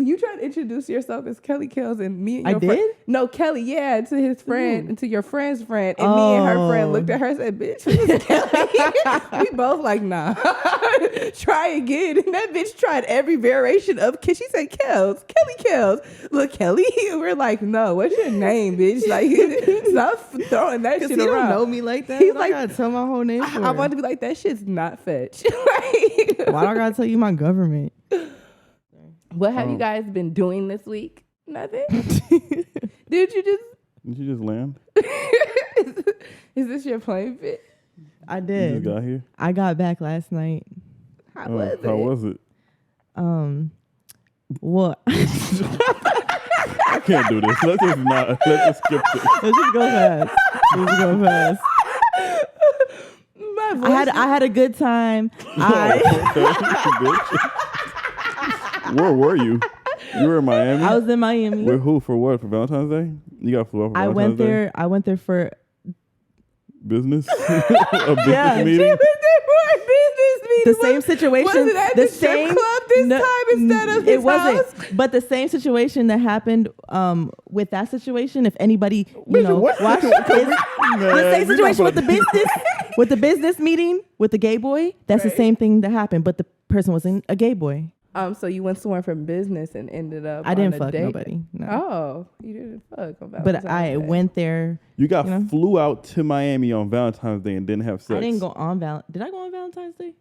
You tried to introduce yourself as Kellykellz and me and your friend. did? No, Kelly, yeah, to his friend, and to your friend's friend. And me and her friend looked at her and said, bitch, who's Kelly? We both like, nah. Try again. And that bitch tried every variation of, she said, Kellykellz. Look, Kelly. We're like, no, what's your name, bitch? Like, stop throwing that shit He around. don't know me like that. He's Like, I gotta tell my whole name. I want to be like, that shit's not fetch. Why do I gotta tell you my government? What have you guys been doing this week? Nothing. Did you just land? Is this your plane fit? I did. You just got here? I got back last night. How was it? How was it? What? I can't do this. Let's just skip this. Let's just go fast. My voice I had a good time. Where were you? You were in Miami? I was in Miami. With who? For what? For Valentine's Day? You got flew out for Valentine's Day? I went there for business? A business meeting? The same situation. Was it at the strip club this time instead of his house? But the same situation that happened with that situation, if anybody, watched the same situation with the business meeting with the gay boy, that's the same thing that happened, but the person wasn't a gay boy. So you went somewhere for business and ended up I didn't on a fuck date? nobody. No. Oh, you didn't fuck on Valentine's But I went there. You got flew out to Miami on Valentine's Day and didn't have sex. I didn't go on Did I go on Valentine's Day?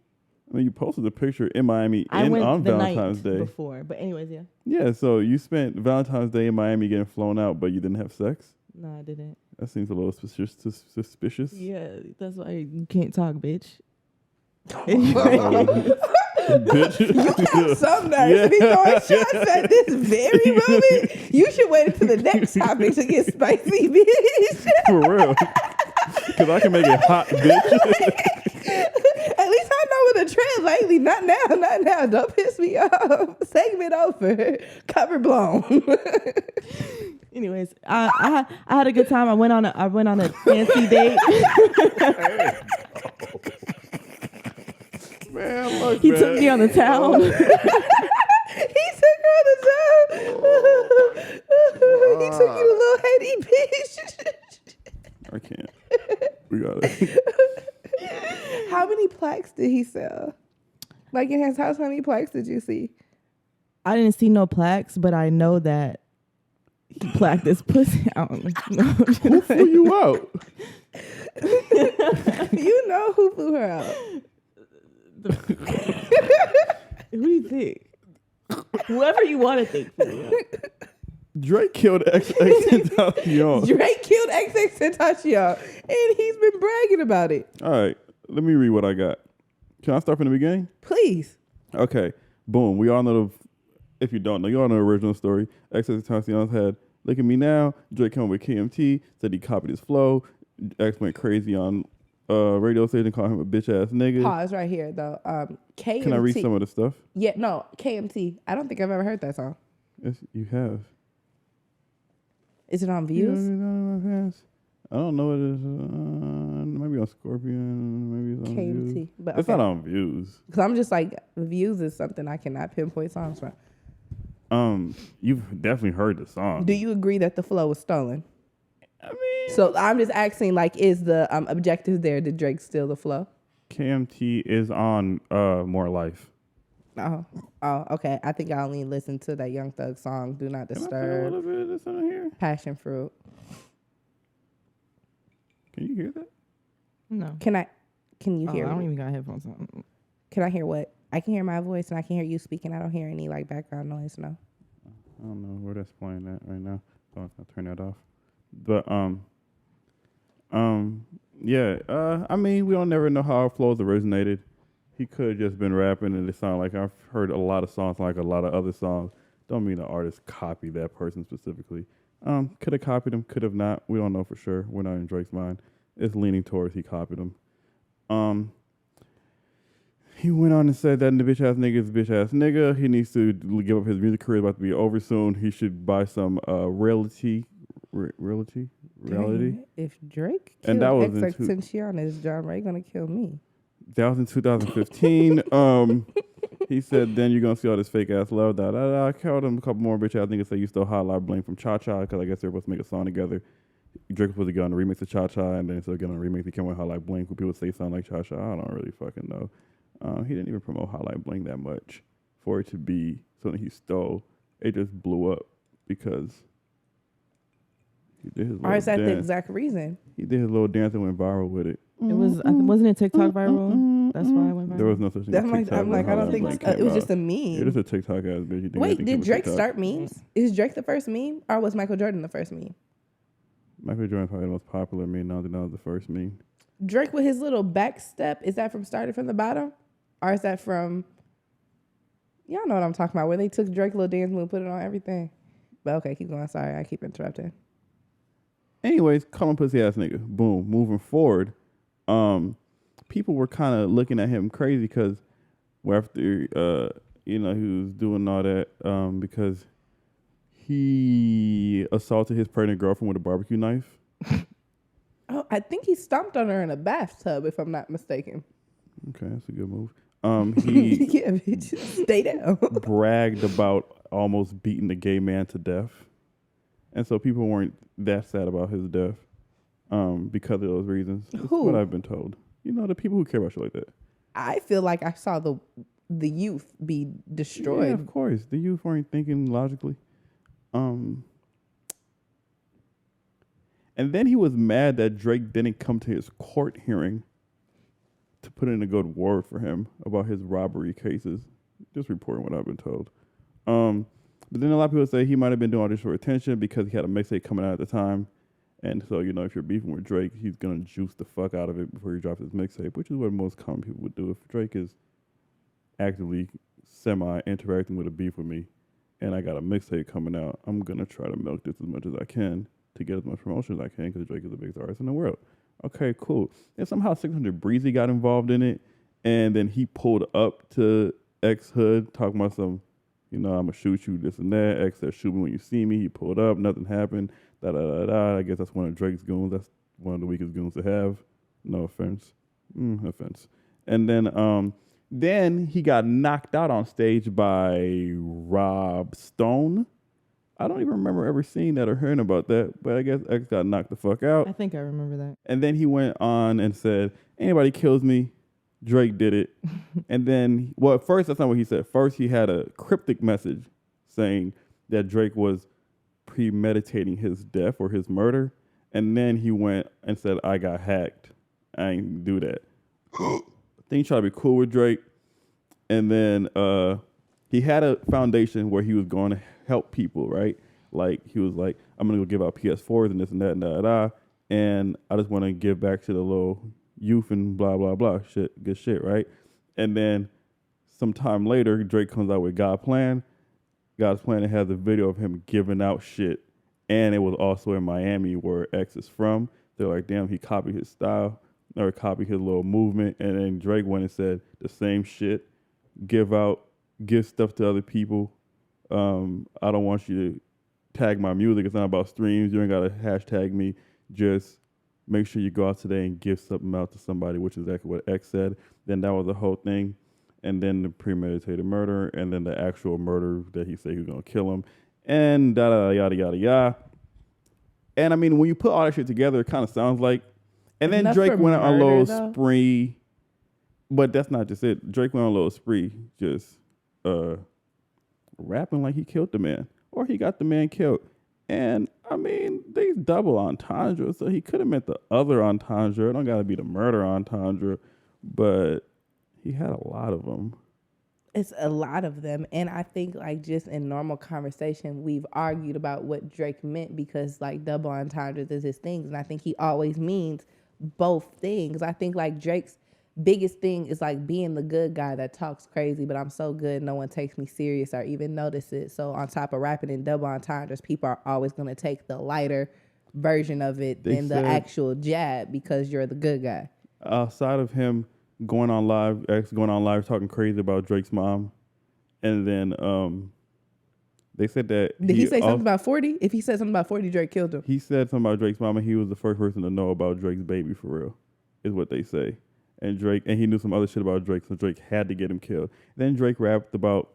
I mean, you posted a picture in Miami on Valentine's Day before. But anyways, yeah. Yeah, so you spent Valentine's Day in Miami getting flown out, but you didn't have sex? No, I didn't. That seems a little suspicious. Yeah, that's why you can't talk, bitch. Bitch. You got some nerves to be throwing shots at this very moment. You should wait until the next topic to get spicy, bitch. For real. Because I can make it hot, bitch. At least I know where the trend lately. Not now. Don't piss me off. Segment over. Cover blown. Anyways, I had a good time. I went on a fancy date. Man, look, He took me on the town. He took her on the town. He took you to Little Haiti, bitch. I can't. We got it. How many plaques did he sell? Like in his house, how many plaques did you see? I didn't see no plaques, but I know that he plaqued this pussy. I don't know. Who flew you out? You know who flew her out. Who do you think? Whoever you want to think. Drake killed XXXTentacion. Drake killed XXXTentacion, and he's been bragging about it. All right, let me read what I got. Can I start from the beginning? Please. Okay, boom. We all know if you don't know, you all know the original story. XXXTentacion had Look at Me Now. Drake came up with KMT, said he copied his flow. X went crazy on radio station, called him a bitch ass nigga. Pause right here though. KMT. Can I read some of the stuff? Yeah, no, KMT. I don't think I've ever heard that song. Yes, you have. Is it on Views? I don't know what it is. Maybe on Scorpion. Maybe it's on KMT. Views. But It's not on Views. Because I'm just like, Views is something I cannot pinpoint songs from. You've definitely heard the song. Do you agree that the flow was stolen? I mean, So I'm just asking, like, is the objective there? Did Drake steal the flow? KMT is on More Life. Oh, okay. I think I only listened to that Young Thug song, Do Not Can I play a Disturb, little bit of this on here? Passion Fruit. Can you hear that? No. Can you hear I don't me? even got headphones on. Can I hear what? I can hear my voice and I can hear you speaking. I don't hear any like background noise, no. I don't know where that's playing at right now. So I'm gonna turn that off. But yeah. I mean, we don't never know how our flows originated. He could have just been rapping, and it sounded like I've heard a lot of songs like a lot of other songs. Don't mean the artist copied that person specifically. Could have copied him, could have not. We don't know for sure. We're not in Drake's mind. It's leaning towards he copied him. He went on and said that the bitch ass nigga is a bitch ass nigga. He needs to give up his music career. It's about to be over soon. He should buy some reality. If Drake And killed that was in XXXTentacion, is John Ray gonna kill me? That was in 2015. He said, then you're going to see all this fake ass love. I called him a couple more bitches. I think it said you stole Hotline Bling from Cha Cha because I guess they're supposed to make a song together. Drake was supposed to get on the remix of Cha Cha, and then instead of getting on the remix, he came with Hotline Bling, who people say sound like Cha Cha. I don't really fucking know. He didn't even promote Hotline Bling that much for it to be something he stole. It just blew up because he did his little Or is that dance. the exact reason? He did his little dance and went viral with it. It was wasn't it TikTok viral? That's why I went viral. There was no such thing as TikTok. I'm like, I don't think it was just a meme. It is a TikTok ass bitch. Wait, did Drake start memes? Is Drake the first meme, or was Michael Jordan the first meme? Michael Jordan probably the most popular meme. Now that was the first meme. Drake with his little back step, is that from started from the bottom, or is that from? Y'all know what I'm talking about. Where they took Drake's little dance move, put it on everything. But okay, keep going. Sorry, I keep interrupting. Anyways, call him pussy ass nigga. Boom. Moving forward, people were kind of looking at him crazy because after he was doing all that because he assaulted his pregnant girlfriend with a barbecue knife. Oh, I think he stomped on her in a bathtub, if I'm not mistaken. Okay, that's a good move. He yeah, bitch, stay down. bragged about almost beating the gay man to death. And so people weren't that sad about his death because of those reasons. That's what I've been told. You know, the people who care about shit like that. I feel like I saw the youth be destroyed. Yeah, of course. The youth weren't thinking logically. And then he was mad that Drake didn't come to his court hearing to put in a good word for him about his robbery cases. Just reporting what I've been told. But then a lot of people say he might have been doing all this for attention because he had a mixtape coming out at the time. And so, you know, if you're beefing with Drake, he's going to juice the fuck out of it before he drops his mixtape, which is what most common people would do. If Drake is actively semi-interacting with a beef with me and I got a mixtape coming out, I'm going to try to milk this as much as I can to get as much promotion as I can because Drake is the biggest artist in the world. Okay, cool. And somehow 600 Breezy got involved in it, and then he pulled up to X Hood talking about some, you know, I'm going to shoot you, this and that. X said, shoot me when you see me. He pulled up, nothing happened. I guess that's one of Drake's goons. That's one of the weakest goons to have. No offense. Offense. And then he got knocked out on stage by Rob Stone. I don't even remember ever seeing that or hearing about that, but I guess X got knocked the fuck out. I think I remember that. And then he went on and said, anybody kills me, Drake did it. And then, well, at first, that's not what he said. First, he had a cryptic message saying that Drake was premeditating his death or his murder. And then he went and said, I got hacked. I ain't do that. Then he tried to be cool with Drake. And then he had a foundation where he was going to help people, right? Like, he was like, I'm going to go give out PS4s and this and that and da-da-da. And I just want to give back to the little youth and blah, blah, blah. Shit, good shit, right? And then sometime later, Drake comes out with God's Plan. God's Plan has a video of him giving out shit. And it was also in Miami where X is from. They're like, damn, he copied his style or copied his little movement. And then Drake went and said the same shit. Give stuff to other people. I don't want you to tag my music. It's not about streams. You ain't got to hashtag me. Just make sure you go out today and give something out to somebody, which is exactly what X said. Then that was the whole thing. And then the premeditated murder, and then the actual murder that he said he was going to kill him, and yada, yada, yada. And I mean, when you put all that shit together, it kind of sounds like, and then Drake went on a little spree, but that's not just it. Drake went on a little spree, just rapping like he killed the man, or he got the man killed. And I mean, they double entendre, so he could have meant the other entendre. It don't got to be the murder entendre, but he had a lot of them. It's a lot of them. And I think like just in normal conversation, we've argued about what Drake meant because like double entendres is his things. And I think he always means both things. I think like Drake's biggest thing is like being the good guy that talks crazy, but I'm so good no one takes me serious or even notice it. So on top of rapping in double entendres, people are always going to take the lighter version of it than the actual jab because you're the good guy. Outside of him going on live talking crazy about Drake's mom, and then they said that did he say something about 40? If he said something about 40, Drake killed him. He said something about Drake's mom, and he was the first person to know about Drake's baby for real, is what they say. and he knew some other shit about Drake, so Drake had to get him killed. Then Drake rapped about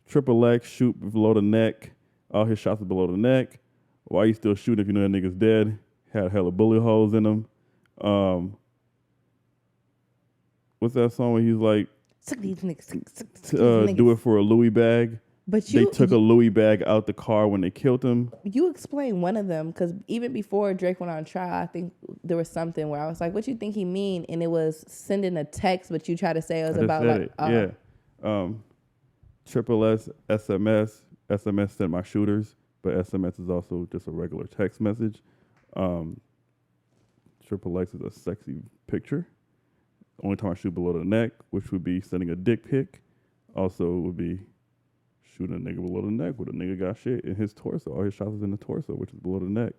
XXX shoot below the neck, all his shots are below the neck. Why you still shooting if you know that nigga's dead? Had hella bullet holes in him. What's that song where he's like, do it for a Louis bag? But they took a Louis bag out the car when they killed him. You explain one of them, because even before Drake went on trial, I think there was something where I was like, what you think he mean? And it was sending a text, but you try to say it was about like... Yeah. XXX, SMS. SMS sent my shooters, but SMS is also just a regular text message. XXX is a sexy picture. Only time I shoot below the neck, which would be sending a dick pic. Also would be shooting a nigga below the neck where the nigga got shit in his torso. All his shots is in the torso, which is below the neck.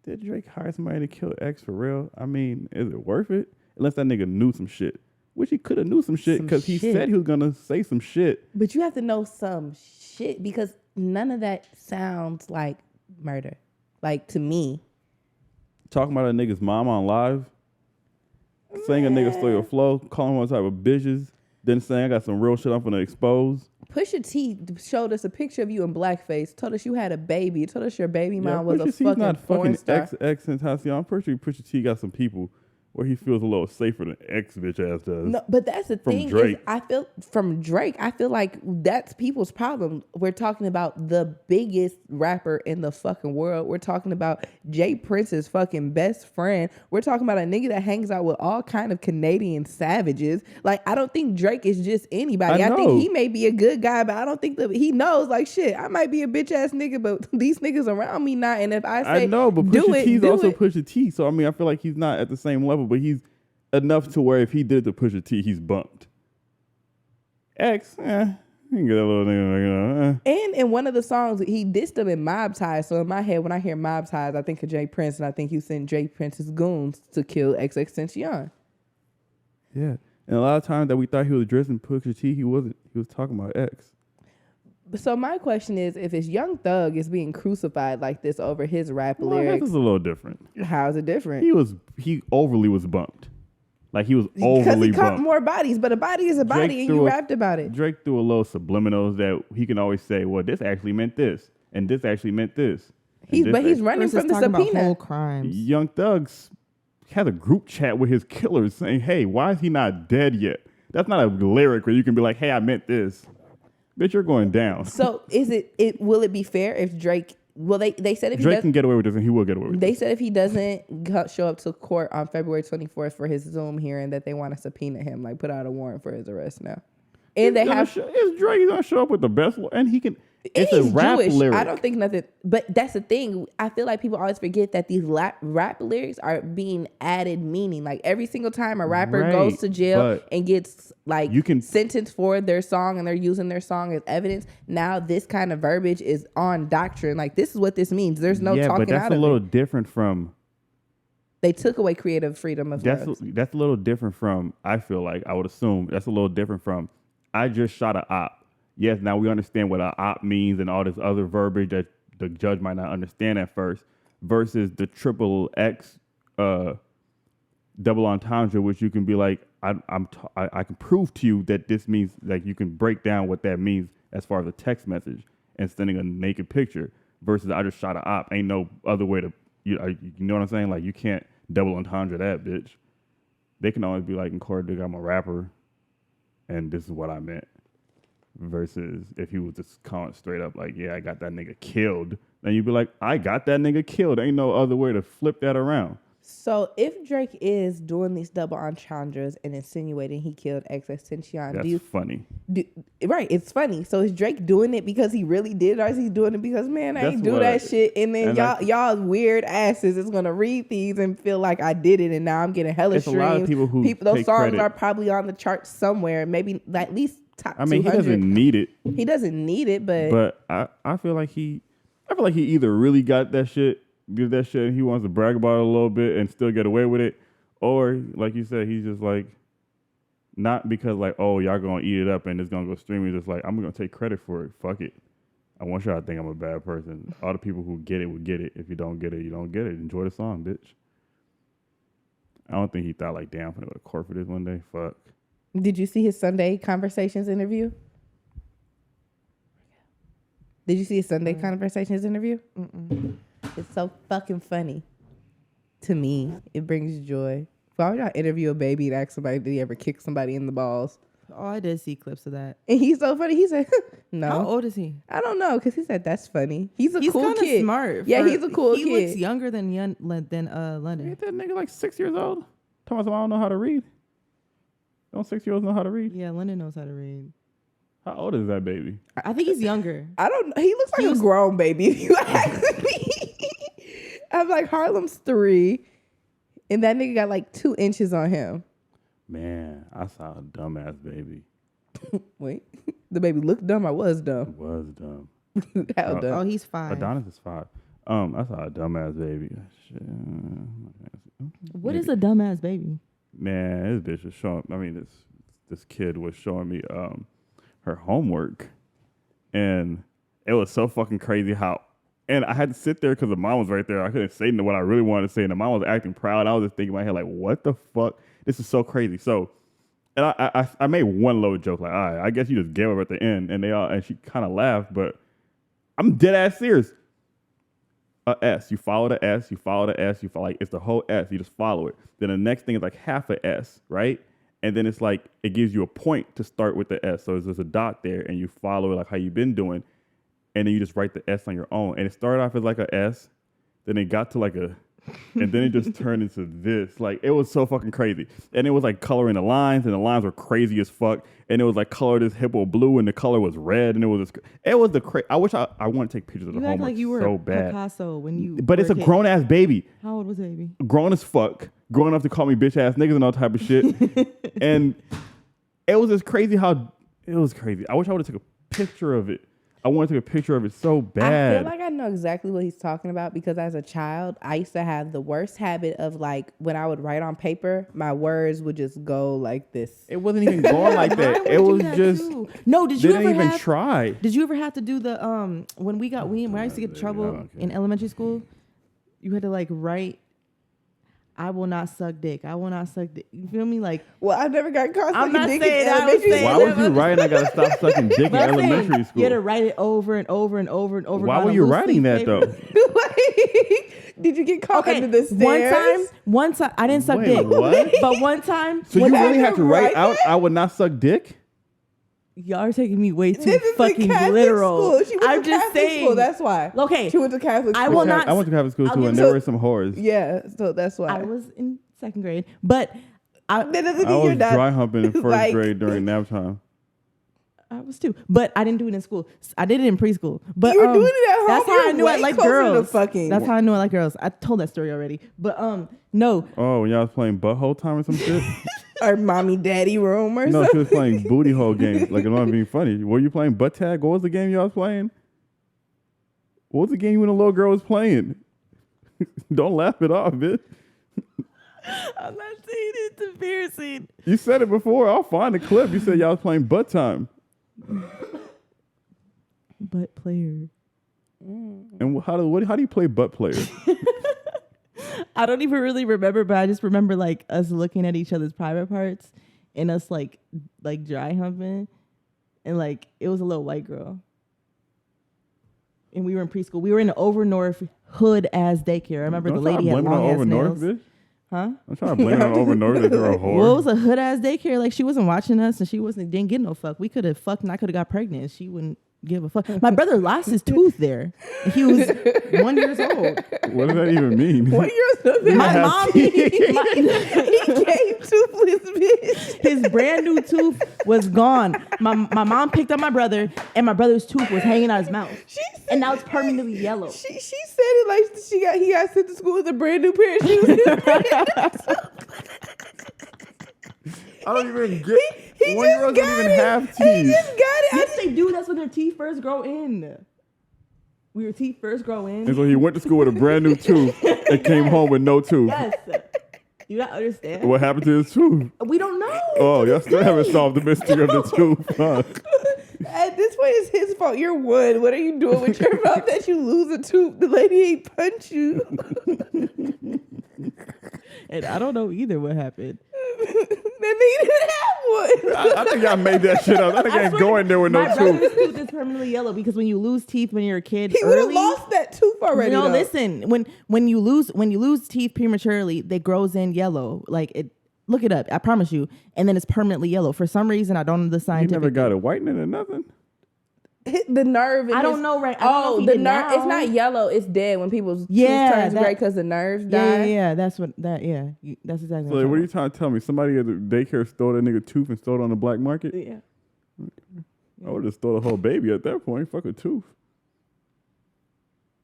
Did Drake hire somebody to kill X for real? I mean, is it worth it? Unless that nigga knew some shit. Which he could have knew some shit because he said he was going to say some shit. But you have to know some shit because none of that sounds like murder. Like, to me. Talking about a nigga's mom on live. Saying a nigga stole your flow. Calling him all type of bitches. Then saying I got some real shit I'm going to expose. Pusha T showed us a picture of you in blackface. Told us you had a baby. Told us your baby mom was a fucking porn star. XXXTentacion. I'm pretty sure Pusha T got some people where he feels a little safer than X bitch ass does. No, but that's the thing. Drake. I feel like that's people's problem. We're talking about the biggest rapper in the fucking world. We're talking about Jay Prince's fucking best friend. We're talking about a nigga that hangs out with all kind of Canadian savages. Like, I don't think Drake is just anybody. I think he may be a good guy, but I don't think that he knows, like, shit, I might be a bitch ass nigga, but these niggas around me not. And if I say, I know, but Pusha T's also Pusha T. So I mean, I feel like he's not at the same level, but he's enough to where if he did it to Pusha T, he's bumped. X, you can get that little nigga. And in one of the songs, he dissed him in Mob Ties. So in my head, when I hear Mob Ties, I think of Jay Prince, and I think he sent Jay Prince's goons to kill XXXTentacion. Yeah, and a lot of times that we thought he was addressing Pusha T, he wasn't. He was talking about X. So my question is, if his Young Thug is being crucified like this over his rap lyrics, this is a little different. How is it different? He overly was bumped. Like he was overly bumped. Because he caught more bodies, but a body is a body, and you rapped about it. Drake threw a little subliminals that he can always say, well, this actually meant this, and this actually meant this. He's running from the subpoena. About whole crimes. Young Thug's had a group chat with his killers saying, hey, why is he not dead yet? That's not a lyric where you can be like, hey, I meant this. Bitch, you're going down. So will it be fair if Drake... Well, they said if Drake can get away with this, and he will get away with this. They said if he doesn't show up to court on February 24th for his Zoom hearing, that they want to subpoena him, like put out a warrant for his arrest now. And is Drake gonna show up with the best one? And he can... It's a rap Jewish. lyric. I don't think nothing... But that's the thing. I feel like people always forget that these rap lyrics are being added meaning. Like every single time a rapper goes to jail and gets sentenced for their song and they're using their song as evidence, now this kind of verbiage is on doctrine. Like, this is what this means. There's no talking out of it. Yeah, but that's a little different from... They took away creative freedom of words. That's a little different from, I feel like, I would assume, that's a little different from, I just shot an op. Yes, now we understand what an op means and all this other verbiage that the judge might not understand at first, versus the XXX double entendre, which you can be like, I can prove to you that this means, like, you can break down what that means as far as a text message and sending a naked picture, versus I just shot an op. Ain't no other way to, you know what I'm saying? Like, you can't double entendre that, bitch. They can always be like, in court, I'm a rapper, and this is what I meant. Versus if he was just calling straight up like, yeah, I got that nigga killed, then you'd be like, I got that nigga killed. Ain't no other way to flip that around. So if Drake is doing these double entendres and insinuating he killed XXXTentacion, that's funny. Right, it's funny. So is Drake doing it because he really did, or is he doing it because, man, I ain't do that shit, and then y'all weird asses is gonna read these and feel like I did it, and now I'm getting hella streams. A lot of people who those songs credit. Are probably on the charts somewhere, maybe at least top 200. I mean, he doesn't need it. He doesn't need it, but I feel like he either really got that shit, did that shit, and he wants to brag about it a little bit and still get away with it, or like you said, he's just like, not because like, oh, y'all gonna eat it up and it's gonna go streaming. Just like, I'm gonna take credit for it. Fuck it. I want y'all to think I'm a bad person. All the people who get it will get it. If you don't get it, you don't get it. Enjoy the song, bitch. I don't think he thought like, damn, I'm gonna go to court for this one day. Fuck. Did you see his Sunday Conversations interview? Did you see his Sunday Conversations interview? Mm-mm. It's so fucking funny. To me, it brings joy. Why would I interview a baby and ask somebody, did he ever kick somebody in the balls? Oh, I did see clips of that. And he's so funny. He said, no. How old is he? I don't know, because he said, that's funny. He's cool kinda kid. Smart. Yeah, he's a cool kid. He looks younger than London. Ain't that nigga like 6 years old? Thomas, I don't know how to read. Don't 6-year-olds know how to read? Yeah, London knows how to read. How old is that baby? I think he's younger. I don't know. He looks like a grown baby, if you ask me. I'm like, Harlem's 3, and that nigga got like 2 inches on him. Man, I saw a dumbass baby. Wait, the baby looked dumb. I was dumb. It was dumb. How dumb? Oh, he's 5. Adonis is 5. I saw a dumbass baby. Shit. What is a dumbass baby? Man, this bitch was showing. I mean, this kid was showing me her homework, and it was so fucking crazy how. And I had to sit there because the mom was right there. I couldn't say what I really wanted to say, and the mom was acting proud. I was just thinking in my head like, "What the fuck? This is so crazy." So, and I made one little joke like, "All right, I guess you just gave up at the end," and she kind of laughed, but I'm dead ass serious. A S, you follow the S, you follow the S, you follow, like, it's the whole S, you just follow it. Then the next thing is like half a S, right? And then it's like, it gives you a point to start with the S. So there's a dot there and you follow it like how you've been doing. And then you just write the S on your own. And it started off as like a S, then it got to like a, and then it just turned into this. Like, it was so fucking crazy. And it was like coloring the lines, and the lines were crazy as fuck. And it was like colored this hippo blue, and the color was red, and it was the crazy. I wish I want to take pictures of the homework like you were so bad. Picasso when you. But it's a grown ass baby. How old was the baby? Grown as fuck. Grown enough to call me bitch ass niggas and all type of shit. And it was just crazy how it was crazy. I wish I would have took a picture of it. I want to take a picture of it so bad. I feel like I know exactly what he's talking about because as a child, I used to have the worst habit of like when I would write on paper, my words would just go like this. It wasn't even going like that. It was just no. Did you ever even try? Did you ever have to do the when I used to get in trouble in elementary school? You had to like write. I will not suck dick. I will not suck dick. You feel me? Like, well, I've never got caught I'm sucking not dick saying in elementary school. Why would you write? I gotta stop sucking dick in elementary school. You had to write it over and over and over and over. Why were you writing that though? Did you get caught under the stairs? One time, I didn't suck dick. What? But one time, so you really have to write out? I would not suck dick. Y'all are taking me way too fucking literal. I'm just saying. School, that's why. Okay. She went to Catholic school. I will not. I went to Catholic school too, and there were some whores. Yeah, so that's why. I was in 2nd grade, but I was dry humping in 1st grade during nap time. I was too, but I didn't do it in school. I did it in preschool. But you were doing it at home. That's how I knew I like girls. That's how I knew I like girls. I told that story already. But no. Oh, when y'all was playing butthole time or some shit. Or mommy daddy room or something. No, she was playing booty hole games. Like, I'm not being funny. Were you playing butt tag? What was the game y'all was playing? What was the game you and a little girl was playing? Don't laugh it off, bitch. I'm not saying it's embarrassing. You said it before. I'll find the clip. You said y'all was playing butt time. Butt player. And how do you play butt player? I don't even really remember, but I just remember like us looking at each other's private parts and us like dry humping, and like it was a little white girl, and we were in preschool. We were in the Over North hood ass daycare. I remember the lady had long ass nails. Bitch. Huh? I'm trying to blame it on Over North that they're a whore. Well, it was a hood ass daycare. Like she wasn't watching us, and she didn't get no fuck. We could have fucked, and I could have got pregnant. She wouldn't give a fuck. My brother lost his tooth there. He was 1 year old. What does that even mean? 1 year old. My mom, he came toothless, bitch. His brand new tooth was gone. My mom picked up my brother, and my brother's tooth was hanging out his mouth. And now it's permanently yellow. She said it like he got sent to school with a brand new pair of shoes. I don't even get. 1-year-olds don't even have teeth. He just got it. Yes, they do. That's when their teeth first grow in. Your teeth first grow in. And so he went to school with a brand new tooth and came home with no tooth. Yes. You not understand? What happened to his tooth? We don't know. Oh, y'all still haven't solved the mystery of the tooth, huh? At this point, it's his fault. You're one. What are you doing with your mouth that you lose a tooth? The lady ain't punch you. And I don't know either what happened. That nigga didn't have one. I think I made that shit up. I think I ain't going there with no My tooth. brother's tooth is permanently yellow because when you lose teeth when you're a kid, He would have lost that tooth already. No, though. listen. When you lose teeth prematurely, they grows in yellow. Like it. Look it up. I promise you. And then it's permanently yellow. For some reason, I don't know the You scientific. never got it whitening or nothing? The nerve. I don't know. Right? I don't know if the he did nerve. now. It's not yellow. It's dead when people's tooth turns gray because the nerves die. Yeah. That's what that. Yeah, that's exactly. So what are you trying to tell me? Somebody at the daycare stole that nigga tooth and stole it on the black market? Yeah. I would have stole the whole baby at that point. Fuck a tooth.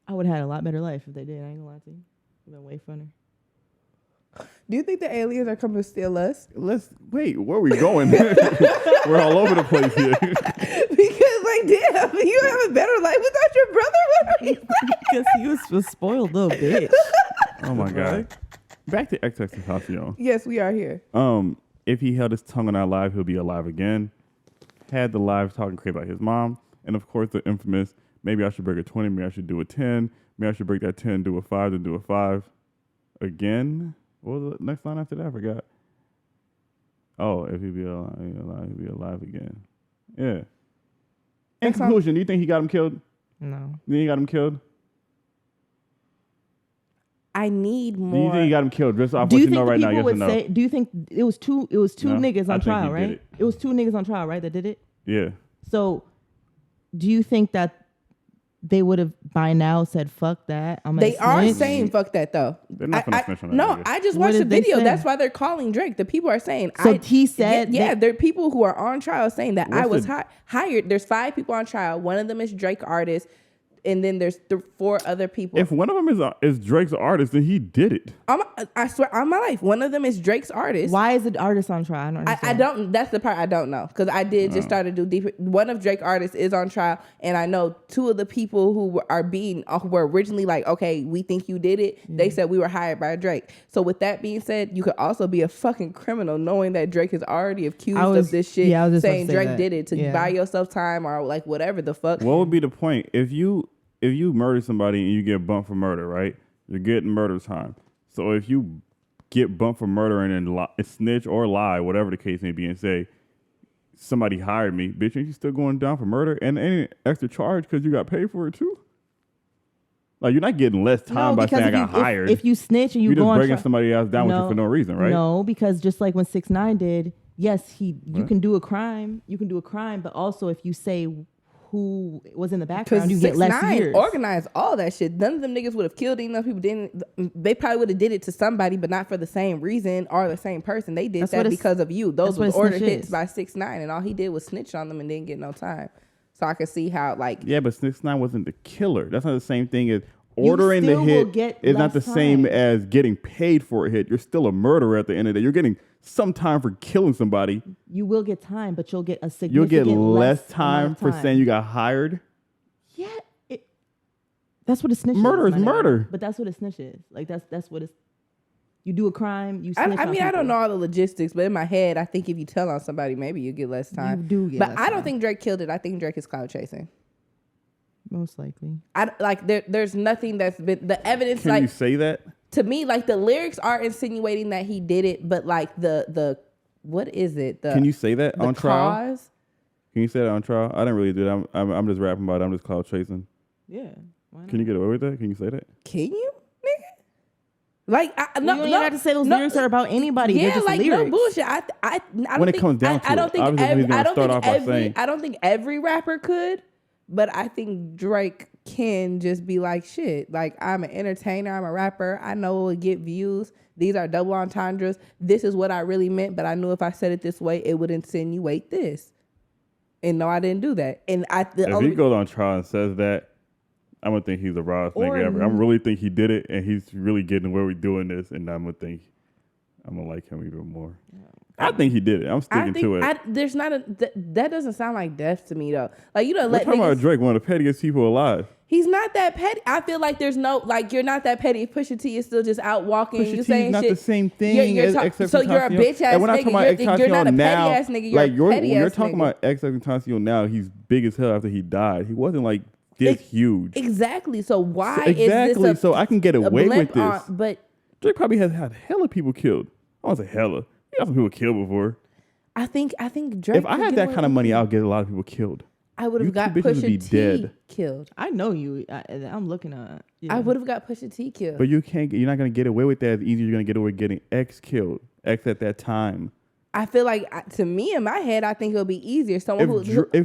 I would have had a lot better life if they did. I ain't gonna lie to you. It'd been way funner. Do you think the aliens are coming to steal us? Let's wait. Where are we going? We're all over the place here. Because like, damn, you have a better life without your brother. What are you saying? Because he was a spoiled little bitch. Oh my god. Back to XXXTentacion. Yes, we are here. If he held his tongue on our live, he'll be alive again. Had the live talking crazy about his mom, and of course the infamous. Maybe I should break a 20. Maybe I should do a 10. Maybe I should break that 10, do a 5, then do a 5 again. What was the next line after that? I forgot. Oh, if he'd be alive, he'd be alive again. Yeah. In conclusion, do you think he got him killed? No. You think he got him killed? I need more. Do you think he got him killed? Just off what you know right now, yes or no? Do you think it was two No, niggas I on think trial, he did right? it. It was 2 niggas on trial, right, that did it? Yeah. So do you think that they would have by now said fuck that? They are saying fuck that though. They're not gonna snitch on that. No, nigga. I just What watched the did they video. say? That's why they're calling Drake. The people are saying. So he said Yeah, that- there are people who are on trial saying that I What's was hired. There's 5 people on trial. One of them is Drake artist, and then there's 4 other people. If one of them is Drake's artist, then he did it. I swear on my life, one of them is Drake's artist. Why is the artist on trial? I don't I understand. don't. That's the part I don't know because I did just start to do deeper. One of Drake artists is on trial, and I know 2 of the people who were originally like, okay, we think you did it. They said we were hired by Drake. So with that being said, you could also be a fucking criminal knowing that Drake is already accused of this shit, saying Drake did it to buy yourself time or like whatever the fuck. What would be the point if you murder somebody and you get bumped for murder, right? You're getting murder time. So if you get bumped for murder and then snitch or lie, whatever the case may be, and say somebody hired me, bitch, ain't you still going down for murder and any extra charge because you got paid for it too? Like you're not getting less time by saying I got hired. If you snitch and you you're go just on breaking somebody else down with you for no reason, right? No, because just like when 6ix9ine did, yes, you can do a crime. You can do a crime, but also if you say who was in the background, you get less years. Organized all that shit. None of them niggas would have killed enough people. Didn't they? Probably would have did it to somebody, but not for the same reason or the same person. They did that because of you. Those was order hits by 6ix9ine, and all he did was snitch on them and didn't get no time. So I could see how but 6ix9ine wasn't the killer. That's not the same thing as ordering the hit. Is not the same as getting paid for a hit. You're still a murderer at the end of the day. You're getting some time for killing somebody. You will get time, but you'll get a significant You'll get less time for saying you got hired. Yeah, that's what a snitch is. Murder is murder. But that's what a snitch is. Like that's what it's. You do a crime, you snitch I mean, I don't know all the logistics, but in my head, I think if you tell on somebody, maybe you get less time. You do get but less I don't time. think Drake killed it. I think Drake is cloud chasing. Most likely. There's nothing that's been the evidence. Can you say that? To me, like the lyrics are insinuating that he did it, but like the what is it? Can you say that on trial? Cause? Can you say that on trial? I didn't really do that. I'm just rapping about it. I'm just cloud chasing. Yeah. Why not? Can you get away with that? Can you say that? Can you, nigga? Like, you don't even have to say those lyrics are about anybody. Yeah, they're just like lyrics. no bullshit. I don't When it think, comes down to I don't it, think obviously every, I don't think every rapper could, but I think Drake can just be like, shit, like I'm an entertainer, I'm a rapper, I know it will get views. These are double entendres. This is what I really meant, but I knew if I said it this way, it would insinuate this. And no, I didn't do that. And if he goes on trial and says that, I'm gonna think he's the rawest nigga ever. I'm really think he did it, and he's really getting where we're doing this, and I'm gonna like him even more. I think he did it. I'm sticking to it. There's not that doesn't sound like death to me though. Like you don't We're let talking niggas, about Drake, one of the pettiest people alive. He's not that petty. I feel like there's no you're not that petty. Pusha T is still just out walking. Pusha you T saying not shit. the same thing as XXXTentacion. So you're a bitch ass and when I talk nigga. about You're not a now, petty ass nigga. You're a petty when ass you're talking nigga. about XXXTentacion now, he's big as hell after he died. He wasn't like this huge. Exactly. So why exactly. is this so I can get away with this. but Drake probably has had hella people killed. I don't want to say hella. He got some people killed before. I think Drake. If I had that kind of money, I'll get a lot of people killed. I would have got Pusha T killed. I know you. I'm looking at. Yeah. I would have got Pusha T killed. But you're not gonna get away with that as easy as you're gonna get away with getting X killed. X at that time. I feel like, to me, in my head, I think it'll be easier. If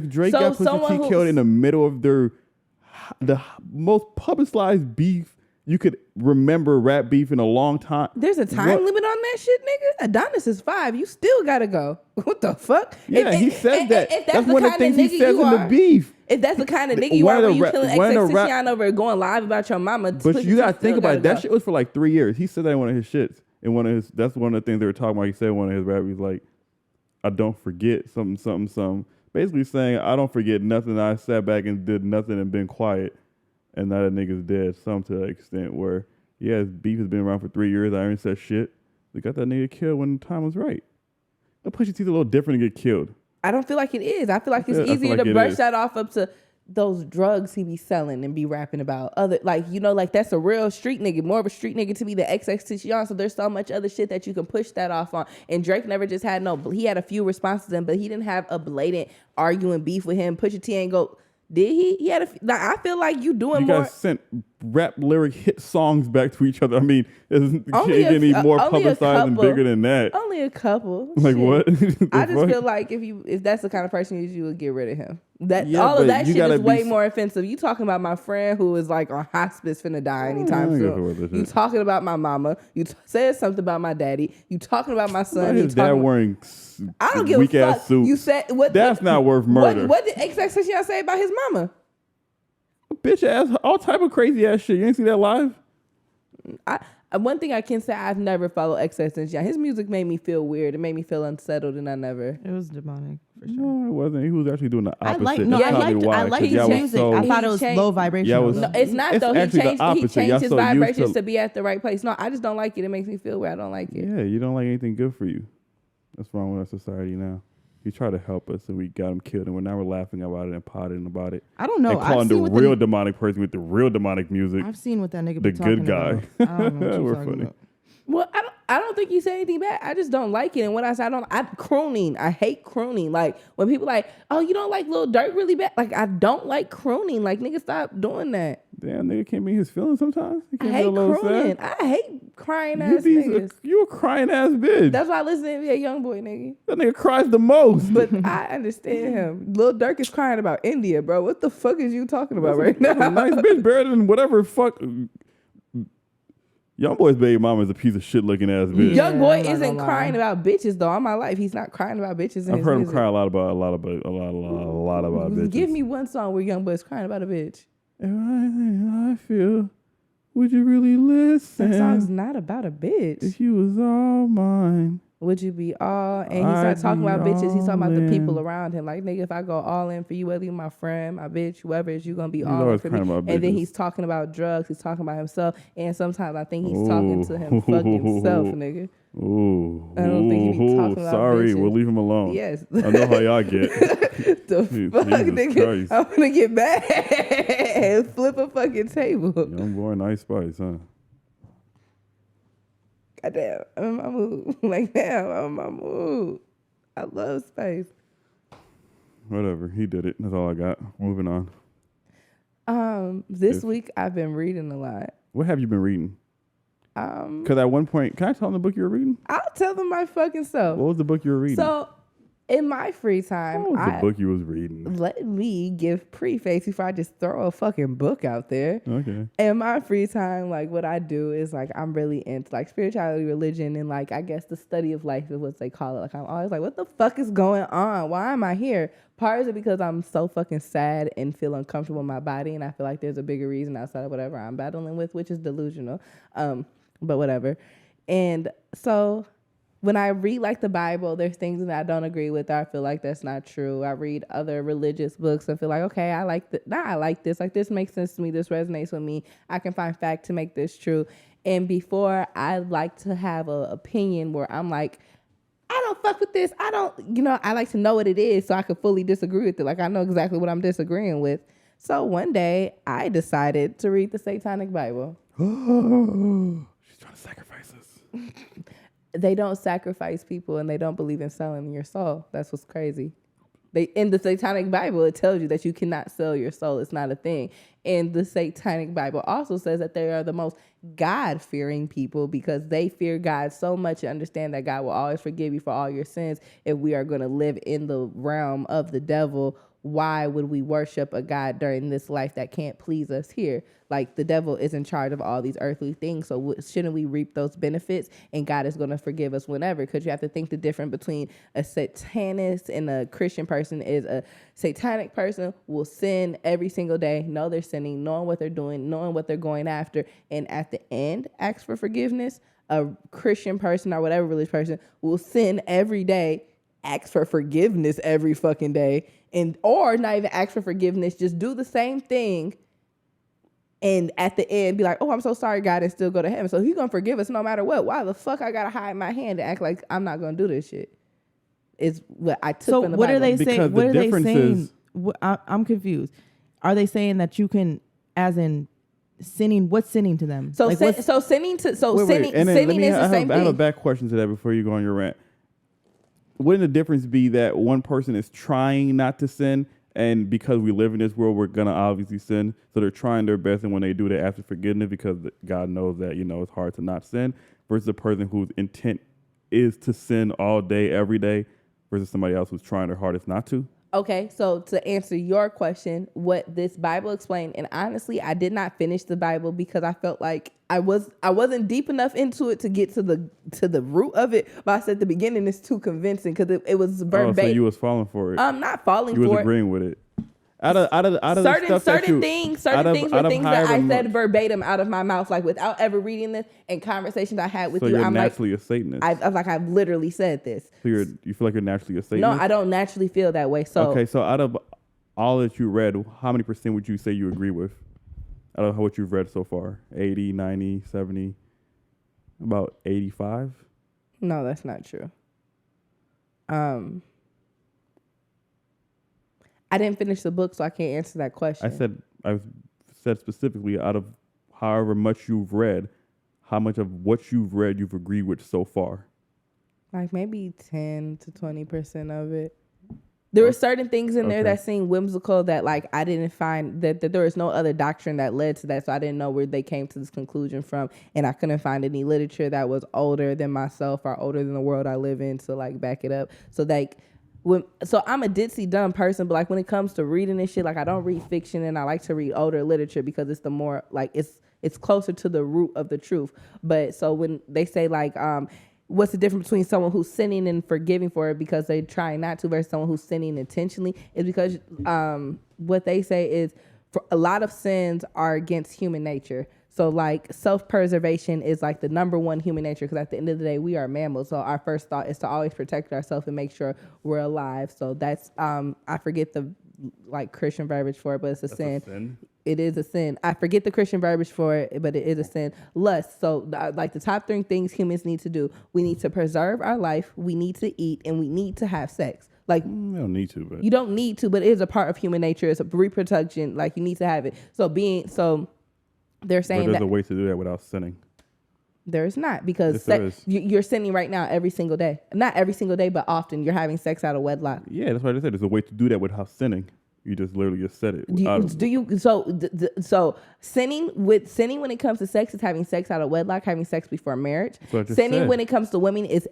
Drake got Pusha T killed in the middle of the most publicized beef you could remember rap beef in a long time. There's a time limit on that shit, nigga. Adonis is 5. You still gotta go. What the fuck? Yeah, he says that. That's one of the things he says in the beef. If that's the kind of nigga you are, where you killing XXXTentacion over going live about your mama. But you gotta think about it. That shit was for like 3 years. He said that in one of his shits. That's one of the things they were talking about. He said one of his rap, he's like, I don't forget something. Basically saying, I don't forget nothing. I sat back and did nothing and been quiet. And now that nigga's dead. Some to that extent where, yeah, his beef has been around for 3 years. I ain't said shit. They got that nigga killed when the time was right. That Pusha T's a little different to get killed. I don't feel like it is. I feel like it's easier to brush that off up to those drugs he be selling and be rapping about. That's a real street nigga. More of a street nigga to be the XXXTentacion. So there's so much other shit that you can push that off on. And Drake never just had he had a few responses in, but he didn't have a blatant arguing beef with him. Pusha T ain't go... Did he? He had I feel like you doing more. You guys sent rap lyric hit songs back to each other. I mean, it can't get any more publicized and bigger than that. Only a couple. Like what? I just feel like if that's the kind of person you would get rid of him. All of that shit is way more offensive. You talking about my friend who is like on hospice finna die anytime soon. You talking about my mama. You said something about my daddy. You talking about my son. His dad wearing I don't give a fuck. Suits. You said what? That's not worth murder. What did XXXTentacion say about his mama? Bitch ass, all type of crazy ass shit. You ain't see that live? One thing I can say, I've never followed XXXTentacion. His music made me feel weird. It made me feel unsettled, and I never. It was demonic for sure. No, it wasn't. He was actually doing the opposite. I liked his music. I thought it was low vibration. No, it's not though. He changed his vibrations to be at the right place. No, I just don't like it. It makes me feel weird. I don't like it. Yeah, you don't like anything good for you. That's wrong with our society now. He tried to help us, and we got him killed, and now we're laughing about it and potting about it. I don't know. And calling the real demonic person with the real demonic music. I've seen what that nigga the be talking good guy. About. I don't know what we're funny. About. Well, I don't think he said anything bad. I just don't like it. And when I say crooning. I hate crooning. Like when people like, oh, you don't like Lil Durk really bad? Like I don't like crooning. Like nigga, stop doing that. Damn, nigga can't be his feelings sometimes. I hate crooning. I hate crying ass niggas. You a crying ass bitch. That's why I listen to NBA Youngboy nigga. That nigga cries the most. But I understand him. Lil Durk is crying about India, bro. What the fuck is you talking about right now? Nice bitch better than whatever fuck. Youngboy's baby mama is a piece of shit looking ass bitch. Youngboy isn't crying about bitches though. All my life, he's not crying about bitches. I've heard him cry a lot about bitches. Give me one song where Youngboy's crying about a bitch. If I feel, would you really listen? That song's not about a bitch. If you was all mine, would you be all? And he started talking about bitches. He's talking about the people around him. Like, nigga, if I go all in for you, whether you're my friend, my bitch, whoever it is, you're gonna be all in for me. And then he's talking about drugs. He's talking about himself. And sometimes I think he's talking to him fucking himself, nigga. Ooh, I don't think he be talking about sorry, bitches. we'll leave him alone. Yes. I know how y'all get. The fuck, nigga? I'm gonna get mad and flip a fucking table. Young boy, nice spice, huh? Goddamn, I'm in my mood. Like, damn, I'm in my mood. I love space. Whatever, he did it. That's all I got. Moving on. This week I've been reading a lot. What have you been reading? Because at one point, can I tell them the book you were reading? I'll tell them my fucking self. What was the book you were reading? So, in my free time, what was the book you was reading? Let me give preface before I just throw a fucking book out there. Okay. In my free time, like what I do is like I'm really into like spirituality, religion, and like I guess the study of life is what they call it. Like I'm always like, what the fuck is going on? Why am I here? Part of it because I'm so fucking sad and feel uncomfortable in my body, and I feel like there's a bigger reason outside of whatever I'm battling with, which is delusional. But whatever. And so when I read like the Bible, there's things that I don't agree with. I feel like that's not true. I read other religious books and feel like, okay, I like this. Like this makes sense to me. This resonates with me. I can find fact to make this true. And before I like to have an opinion where I'm like, I don't fuck with this. I like to know what it is so I can fully disagree with it. Like I know exactly what I'm disagreeing with. So one day I decided to read the Satanic Bible. She's trying to sacrifice They don't sacrifice people and they don't believe in selling your soul. That's what's crazy. In the Satanic Bible, it tells you that you cannot sell your soul. It's not a thing. And the Satanic Bible also says that they are the most God-fearing people because they fear God so much and understand that God will always forgive you for all your sins. If we are going to live in the realm of the devil, why would we worship a God during this life that can't please us here? Like, the devil is in charge of all these earthly things, so shouldn't we reap those benefits? And God is going to forgive us whenever, because you have to think the difference between a satanist and a Christian person is a satanic person will sin every single day, know they're sinning, knowing what they're doing, knowing what they're going after, and at the end, ask for forgiveness. A Christian person or whatever religious person will sin every day, ask for forgiveness every fucking day, and or not even ask for forgiveness, just do the same thing, and at the end be like, oh, I'm so sorry, God, and still go to heaven. So he's gonna forgive us no matter what. Why the fuck I gotta hide my hand and act like I'm not gonna do this shit? Is what I took from the what Bible. Are they saying? Because what the are they difference saying? is- I'm confused. Are they saying that you can, as in sinning? What's sinning to them? So Like, sinning to sinning And then sinning is the same I have a thing. back question to that before you go on your rant. Wouldn't the difference be that one person is trying not to sin, and because we live in this world, we're gonna obviously sin, so they're trying their best, and when they do, they ask for forgiveness because God knows that it's hard to not sin, versus a person whose intent is to sin all day, every day, versus somebody else who's trying their hardest not to? Okay, so to answer your question, what this Bible explained, and honestly, I did not finish the Bible because I felt like I wasn't deep enough into it to get to the root of it. But I said at the beginning it's too convincing because it was verbatim. Oh, so you was falling for it. I'm not falling You was for it. agreeing with it. Out of Certain things were things that I said so verbatim out of my mouth, like without ever reading this, and conversations I had with you. you're I'm naturally a Satanist. I've literally said this. So you feel like you're naturally a Satanist? No, I don't naturally feel that way. So okay, so out of all that you read, how many % would you say you agree with? Out of what you've read so far? 80, 90, 70, about 85? No, that's not true. I didn't finish the book, so I can't answer that question. I said specifically out of however much you've read, how much of what you've read you've agreed with so far? Like maybe 10 to 20% of it. There were certain things in there that seemed whimsical that like I didn't find that there was no other doctrine that led to that. So I didn't know where they came to this conclusion from. And I couldn't find any literature that was older than myself or older than the world I live in to like back it up. So like so I'm a ditzy dumb person, but like when it comes to reading and shit, like I don't read fiction and I like to read older literature because it's the more like it's closer to the root of the truth. But so when they say like what's the difference between someone who's sinning and forgiving for it because they're trying not to versus someone who's sinning intentionally, is because what they say is for a lot of sins are against human nature. So like self-preservation is like the number one human nature, because at the end of the day, we are mammals. So our first thought is to always protect ourselves and make sure we're alive. So that's, I forget the like Christian verbiage for it, but it's a sin. It is a sin. I forget the Christian verbiage for it, but it is a sin. Lust. So like the top 3 things humans need to do. We need to preserve our life. We need to eat, and we need to have sex. Like you don't need to, but you don't need to, but it is a part of human nature. It's a reproduction. Like you need to have it. So they're saying there's a way to do that without sinning. There is not, because Yes, you're sinning right now every single day. Not every single day, but often you're having sex out of wedlock. Yeah, that's what I said. There's a way to do that without sinning. You just literally just said it. So sinning when it comes to sex is having sex out of wedlock, having sex before marriage. Sinning when it comes to women is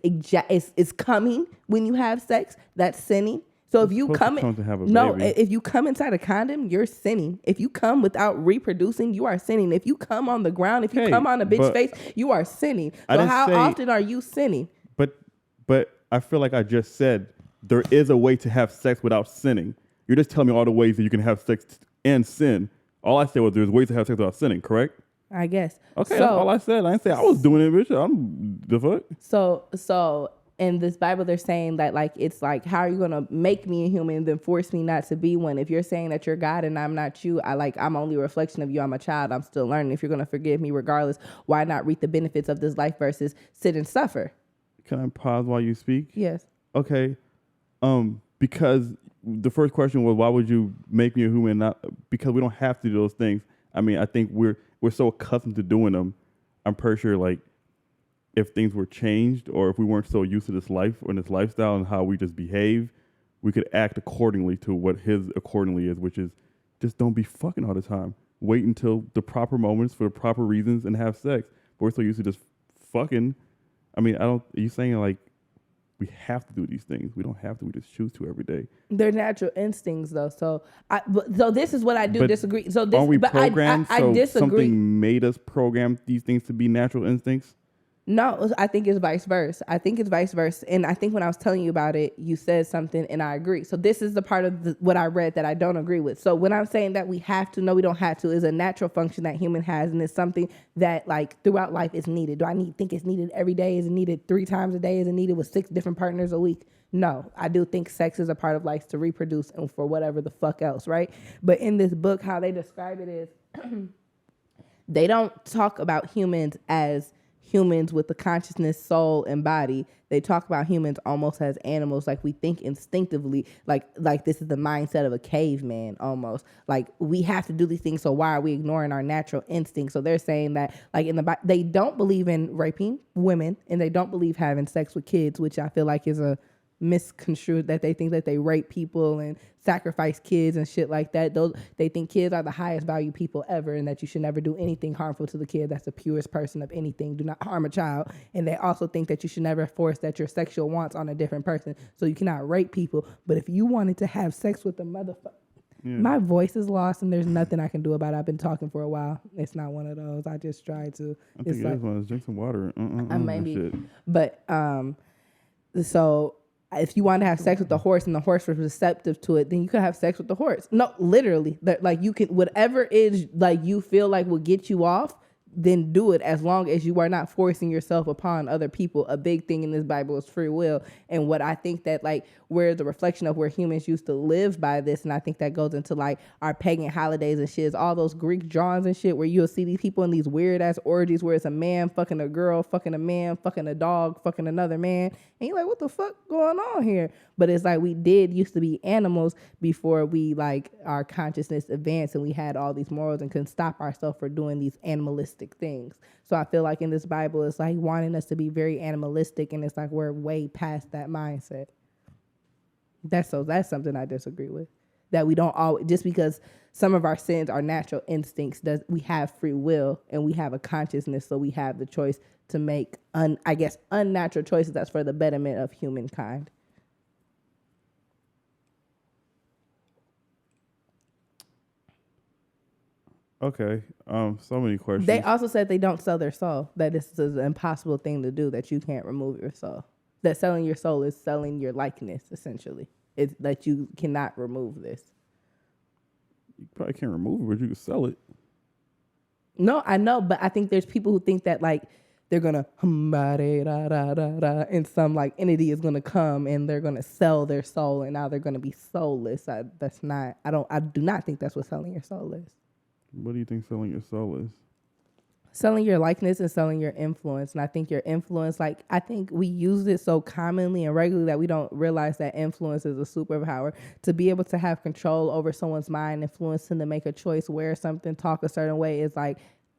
coming when you have sex. That's sinning. So if you if you come inside a condom, you're sinning. If you come without reproducing, you are sinning. If you come on the ground, if you come on a bitch face, you are sinning. So how often are you sinning? But I feel like I just said there is a way to have sex without sinning. You're just telling me all the ways that you can have sex and sin. All I said was there's ways to have sex without sinning, correct? I guess. Okay, that's all I said. I didn't say I was doing it, bitch. I'm the fuck. So in this Bible, they're saying that like it's like, how are you gonna make me a human and then force me not to be one? If you're saying that you're God and I'm not you, I'm only a reflection of you. I'm a child. I'm still learning. If you're gonna forgive me regardless, why not reap the benefits of this life versus sit and suffer? Can I pause while you speak? Yes. Okay. Because the first question was, why would you make me a human? Not because we don't have to do those things. I mean, I think we're so accustomed to doing them. I'm pretty sure like if things were changed or if we weren't so used to this life and this lifestyle and how we just behave, we could act accordingly to what his accordingly is, which is just don't be fucking all the time. Wait until the proper moments for the proper reasons and have sex. But we're so used to just fucking. I mean, are you saying like we have to do these things? We don't have to. We just choose to every day. They're natural instincts, though. So this is what I do disagree. So this, are we but programmed? I disagree. Something made us program these things to be natural instincts. No, I think it's vice versa. And I think when I was telling you about it, you said something and I agree. So this is the part of what I read that I don't agree with. So when I'm saying that we have to, no, we don't have to, is a natural function that human has. And it's something that like throughout life is needed. Do I think it's needed every day? Is it needed 3 times a day? Is it needed with 6 different partners a week? No, I do think sex is a part of life to reproduce and for whatever the fuck else, right? But in this book, how they describe it is they don't talk about humans as humans with the consciousness, soul, and body. They talk about humans almost as animals, like we think instinctively, like this is the mindset of a caveman almost. Like we have to do these things, so why are we ignoring our natural instincts? So they're saying that like they don't believe in raping women and they don't believe having sex with kids, which I feel like is a misconstrued, that they think that they rape people and sacrifice kids and shit like that. They think kids are the highest value people ever and that you should never do anything harmful to the kid. That's the purest person of anything. Do not harm a child. And they also think that you should never force that your sexual wants on a different person. So you cannot rape people. But if you wanted to have sex with a motherfucker, my voice is lost and there's nothing I can do about it. I've been talking for a while. It's not one of those. I just tried to. I think it is one. Drink some water. Maybe. Shit. But so if you want to have sex with the horse and the horse was receptive to it, then you could have sex with the horse. No, literally, that like you can, whatever is like you feel like will get you off, then do it, as long as you are not forcing yourself upon other people. A big thing in this Bible is free will. And what I think that like where the reflection of where humans used to live by this, and I think that goes into like our pagan holidays and shit, is all those Greek drawings and shit where you'll see these people in these weird ass orgies where it's a man fucking a girl, fucking a man, fucking a dog, fucking another man. And you're like, what the fuck going on here? But it's like we used to be animals before we like our consciousness advanced and we had all these morals and couldn't stop ourselves for doing these animalistic things. So I feel like in this Bible, it's like wanting us to be very animalistic, and it's like we're way past that mindset. That's something I disagree with. That we don't always, just because some of our sins are natural instincts, we have free will and we have a consciousness, so we have the choice to make unnatural choices that's for the betterment of humankind. Okay. So many questions. They also said they don't sell their soul. That this is an impossible thing to do, that you can't remove your soul. That selling your soul is selling your likeness, essentially. It's that you cannot remove this. You probably can't remove it, but you can sell it. No, I know, but I think there's people who think that like they're gonna and some like entity is gonna come and they're gonna sell their soul and now they're gonna be soulless. I do not think that's what selling your soul is. What do you think selling your soul is? Selling your likeness and selling your influence. And I think your influence, like, I think we use it so commonly and regularly that we don't realize that influence is a superpower. To be able to have control over someone's mind, influence them to make a choice, wear something, talk a certain way is like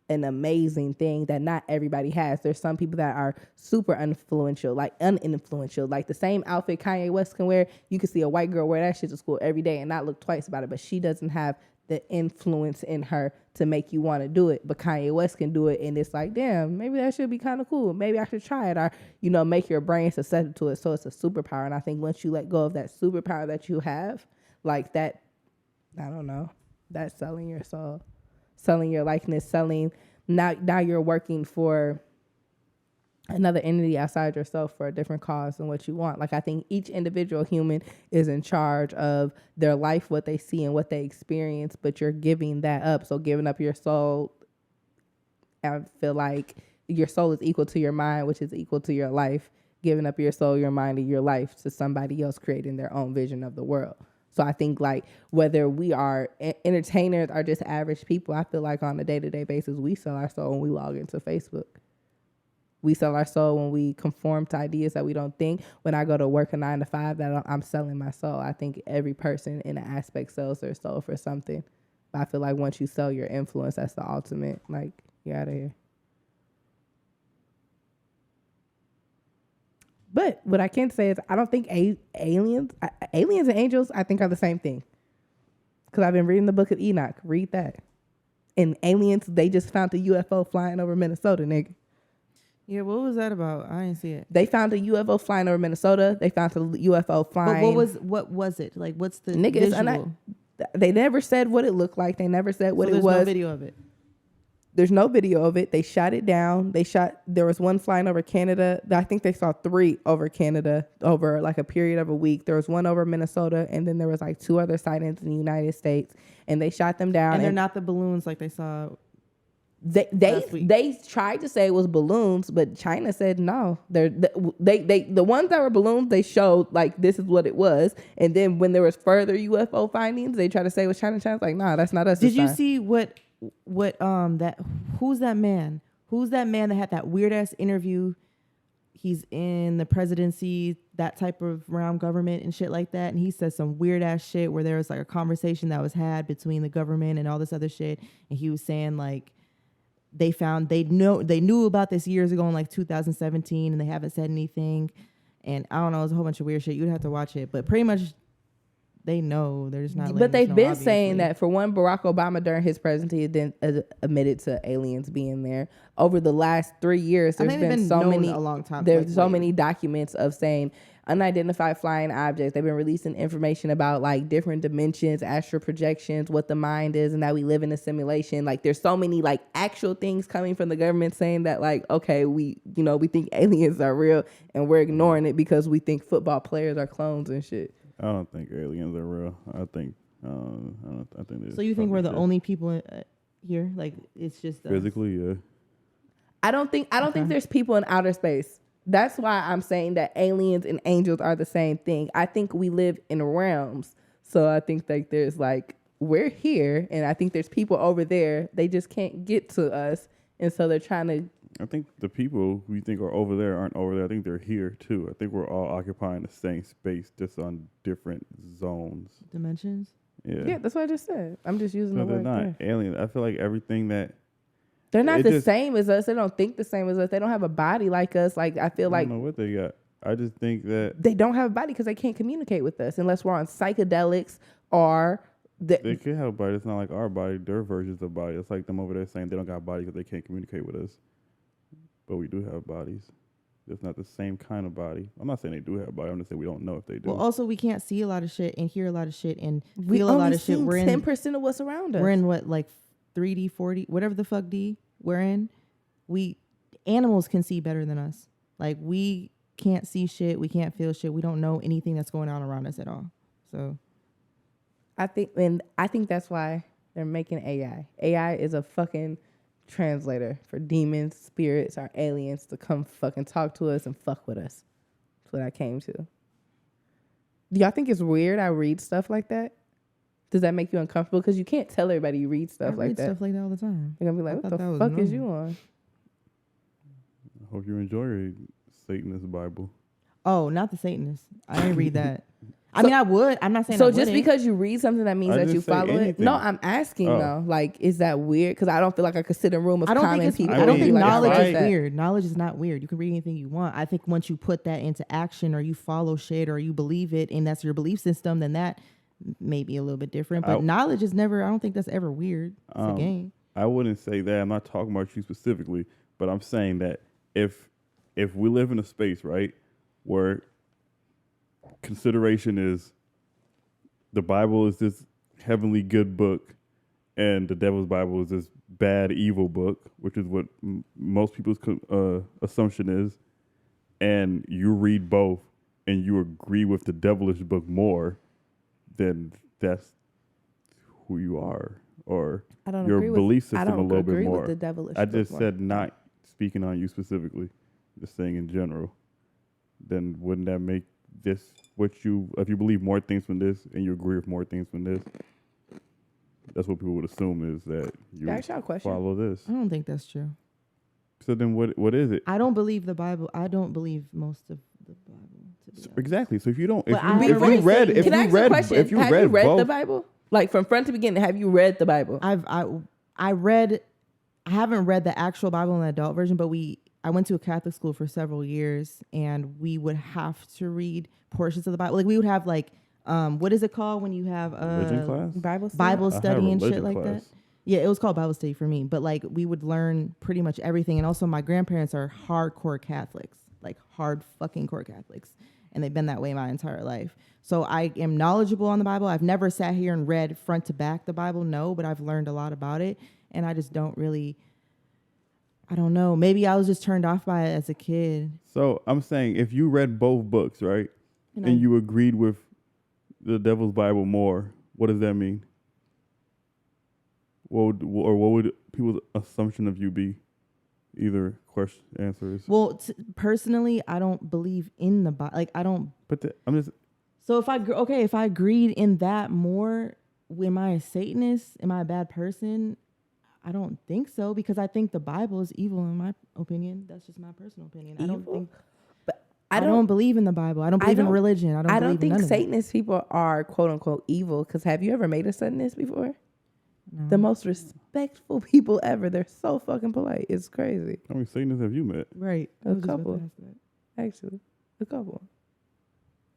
an amazing thing that not everybody has. There's some people that are super uninfluential, like uninfluential. Like the same outfit Kanye West can wear, you can see a white girl wear that shit to school every day and not look twice about it, but she doesn't have the influence in her to make you want to do it. But Kanye West can do it, and it's like, damn, maybe that should be kind of cool. Maybe I should try it, or make your brain susceptible to it. So it's a superpower. And I think once you let go of that superpower that you have, like that, I don't know, that's selling your soul, selling your likeness, selling. Now you're working for another entity outside yourself for a different cause than what you want. Like, I think each individual human is in charge of their life, what they see and what they experience, but you're giving that up. So giving up your soul, I feel like your soul is equal to your mind, which is equal to your life. Giving up your soul, your mind, and your life to somebody else creating their own vision of the world. So I think like whether we are entertainers or just average people, I feel like on a day-to-day basis, we sell our soul when we log into Facebook. We sell our soul when we conform to ideas that we don't think. When I go to work a 9 to 5, that I'm selling my soul. I think every person in an aspect sells their soul for something. But I feel like once you sell your influence, that's the ultimate. Like, you're out of here. But what I can say is I don't think aliens and angels, I think, are the same thing. Because I've been reading the book of Enoch. Read that. And aliens, they just found a UFO flying over Minnesota, nigga. Yeah, what was that about? I didn't see it. They found a UFO flying over Minnesota. They found a UFO flying. But what was it? Like, what's the nigga, visual? They never said what it looked like. They never said what it was. There's no video of it. There's no video of it. They shot it down. There was one flying over Canada. I think they saw 3 over Canada over like a period of a week. There was one over Minnesota, and then there was like 2 other sightings in the United States, and they shot them down. And they're not the balloons like they saw. They tried to say it was balloons, but China said no. The ones that were balloons, they showed like this is what it was, and then when there was further UFO findings, they tried to say it was China. China's like, nah, that's not us. Did you see what that who's that man that had that weird ass interview? He's in the presidency, that type of realm, government and shit like that, and he says some weird ass shit where there was like a conversation that was had between the government and all this other shit, and he was saying like they knew about this years ago in like 2017 and they haven't said anything, and I don't know, it's a whole bunch of weird shit. You'd have to watch it, but pretty much they know. They're just not. But they've been obviously saying that for one, Barack Obama during his presidency then admitted to aliens being there. Over the last 3 years, there's been so many. A long time. There's so many documents of saying unidentified flying objects. They've been releasing information about like different dimensions, astral projections, what the mind is, and that we live in a simulation. Like there's so many like actual things coming from the government saying that like, okay, we think aliens are real, and we're ignoring it because we think football players are clones and shit. I don't think aliens are real. I think So you think we're the only people here? Like it's just physically, yeah. I don't think there's people in outer space. That's why I'm saying that aliens and angels are the same thing. I think we live in realms. So I think like there's like we're here, and I think there's people over there. They just can't get to us, and so they're trying to. I think the people who you think are over there aren't over there. I think they're here too. I think we're all occupying the same space, just on different zones. Dimensions? Yeah, that's what I just said. I'm just using the word. They're not aliens. I feel like everything that... They're not the same as us. They don't think the same as us. They don't have a body like us. Like I feel like... I don't know what they got. I just think that... They don't have a body because they can't communicate with us unless we're on psychedelics or... They could have a body. It's not like our body. Their versions of body. It's like them over there saying they don't got a body because they can't communicate with us. But we do have bodies. It's not the same kind of body. I'm not saying they do have a body. I'm just saying we don't know if they do. Well, also we can't see a lot of shit and hear a lot of shit and feel a lot of shit. We're in 10% of what's around us. We're in what, like 3D, 4D, whatever the fuck D we're in. Animals can see better than us. Like we can't see shit. We can't feel shit. We don't know anything that's going on around us at all. So I think that's why they're making AI. AI is a fucking translator for demons, spirits, or aliens to come fucking talk to us and fuck with us. That's what I came to. Do y'all think it's weird I read stuff like that? Does that make you uncomfortable? Because you can't tell everybody you read stuff like that. I read stuff like that all the time. They're going to be like, what the fuck is you on? I hope you enjoy your Satanist Bible. Oh, not the Satanist. I didn't read that. I mean, I would. I'm not saying so. I Just because you read something, that means that you follow it. No, I'm asking though. Like, is that weird? Because I don't feel like I could sit in a room of common people. I don't think knowledge is weird. Knowledge is not weird. You can read anything you want. I think once you put that into action, or you follow shit, or you believe it, and that's your belief system, then that may be a little bit different. But knowledge is never. I don't think that's ever weird. It's a game. I wouldn't say that. I'm not talking about you specifically, but I'm saying that if we live in a space, right, where consideration is the Bible is this heavenly good book, and the devil's Bible is this bad evil book, which is what most people's assumption is, and you read both and you agree with the devilish book more, then that's who you are, or your belief system a little bit more. With the devilish I just said not speaking on you specifically, just saying in general. Then wouldn't that make this if you believe more things from this and you agree with more things from this, that's what people would assume, is that you follow this. I don't think that's true. So then what is it? I don't believe the Bible. I don't believe most of the Bible. Exactly. So if you don't, have you read the Bible? Like from front to beginning, have you read the Bible? I haven't read the actual Bible in the adult version, but I went to a Catholic school for several years, and we would have to read portions of the Bible. Like we would have like, what is it called when you have religion class? Bible study and shit like class. that? Yeah, it was called Bible study for me. But like we would learn pretty much everything. And also my grandparents are hardcore Catholics, like hard fucking core Catholics. And they've been that way my entire life. So I am knowledgeable on the Bible. I've never sat here and read front to back the Bible, no, but I've learned a lot about it. And I just don't really, I don't know. Maybe I was just turned off by it as a kid. So I'm saying if you read both books, right, and you agreed with the Devil's Bible more, what does that mean? What would people's assumption of you be? Either question answers. Well, personally, I don't believe in the Bible. Like I don't. But I'm just. So if I agreed in that more, am I a Satanist? Am I a bad person? I don't think so, because I think the Bible is evil in my opinion. That's just my personal opinion. Evil? I don't believe in the Bible. I don't believe in religion. I don't think Satanist people are quote unquote evil. Because have you ever made a Satanist before? No. The most respectful people ever. They're so fucking polite. It's crazy. How many Satanists have you met? Right. A couple. Actually. A couple.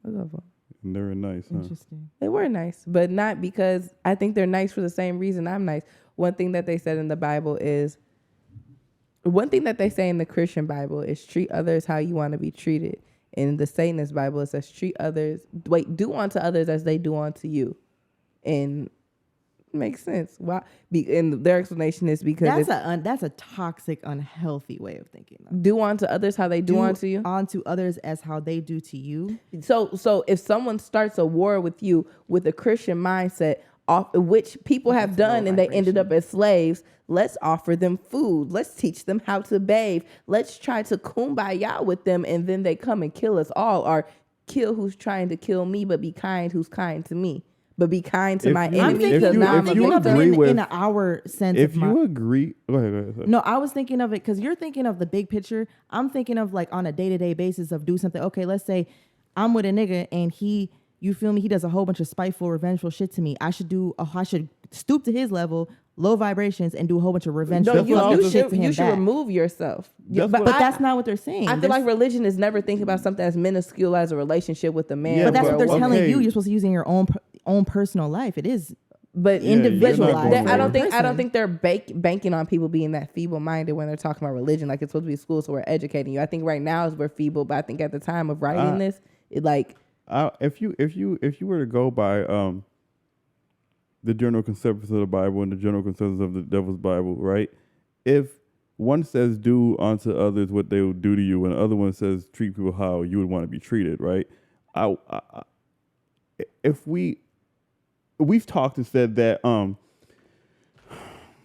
And they were nice, huh? Interesting. They were nice, but not because I think they're nice for the same reason I'm nice. One thing that they said in the Bible is, one thing that they say in the Christian Bible is treat others how you want to be treated. In the Satanist Bible, it says do unto others as they do unto you. And makes sense. Why? And their explanation is because that's a toxic, unhealthy way of thinking. Though. Do unto others how they do unto you. Unto others as how they do to you. So if someone starts a war with you with a Christian mindset, which people have done, and they ended up as slaves, let's offer them food. Let's teach them how to bathe. Let's try to kumbaya with them, and then they come and kill us all, or kill who's trying to kill me, but be kind who's kind to me. But be kind to my enemy. I'm thinking of it in our sense. If you agree, go ahead. No, I was thinking of it because you're thinking of the big picture. I'm thinking of like on a day-to-day basis of do something. Okay, let's say I'm with a nigga and you feel me? He does a whole bunch of spiteful, revengeful shit to me. I should stoop to his level, low vibrations, and do a whole bunch of revengeful shit to him. You should remove yourself. But that's not what they're saying. I feel like religion is never thinking about something as minuscule as a relationship with a man. Yeah, but that's what they're telling you. You're supposed to use in your own personal life. It is, but individualized. I don't think they're banking on people being that feeble-minded when they're talking about religion. Like it's supposed to be school, so we're educating you. I think right now we're feeble, but I think at the time of writing this, it like. If you were to go by the general consensus of the Bible and the general consensus of the Devil's Bible, right? If one says do unto others what they will do to you, and the other one says treat people how you would want to be treated, right? If we've talked and said that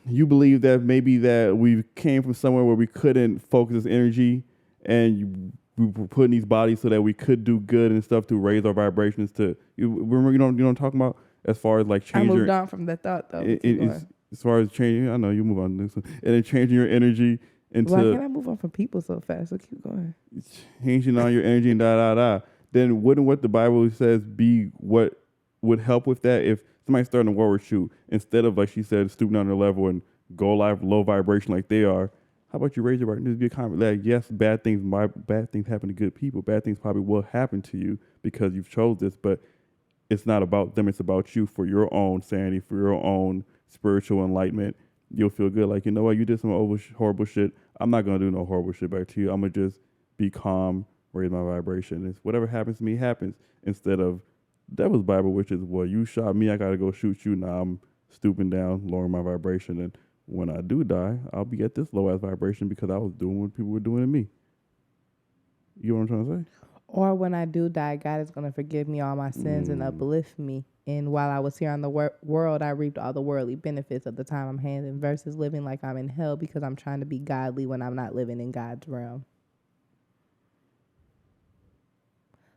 you believe that maybe that we came from somewhere where we couldn't focus energy, and we were putting these bodies so that we could do good and stuff to raise our vibrations. To remember, you know what I'm talking about, as far as like changing. I moved on from that thought though. As far as changing, I know you move on to this one, and then changing your energy into. Why can't I move on from people so fast? So keep going. Changing on your energy and Then wouldn't what the Bible says be what would help with that? If somebody's starting a war with you, instead of like she said, stooping down their level and go live low vibration like they are. How about you raise your vibration? Just be a comment. Like, yes, bad things happen to good people. Bad things probably will happen to you because you've chose this, but it's not about them. It's about you, for your own sanity, for your own spiritual enlightenment. You'll feel good. Like, you know what? You did some horrible shit. I'm not going to do no horrible shit back to you. I'm going to just be calm, raise my vibration. It's whatever happens to me happens, instead of Devil's Bible, which is, well, you shot me, I got to go shoot you. Now I'm stooping down, lowering my vibration, and when I do die, I'll be at this low ass vibration because I was doing what people were doing to me. You know what I'm trying to say? Or when I do die, God is going to forgive me all my sins and uplift me. And while I was here on the world, I reaped all the worldly benefits of the time I'm handing, versus living like I'm in hell because I'm trying to be godly when I'm not living in God's realm.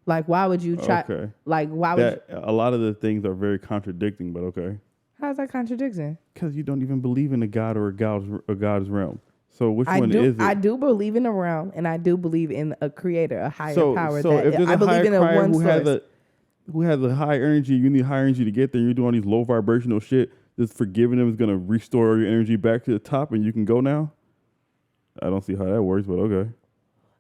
Like, why would you try? Okay. Like, why would you? A lot of the things are very contradicting, but okay. How's that contradiction? Because you don't even believe in a God or a God's realm. So which one is it? I do believe in a realm, and I do believe in a creator, a higher power. So if there's I believe in a one source. Who has a high energy, you need high energy to get there, you're doing these low vibrational shit, just forgiving them is going to restore your energy back to the top and you can go now? I don't see how that works, but okay.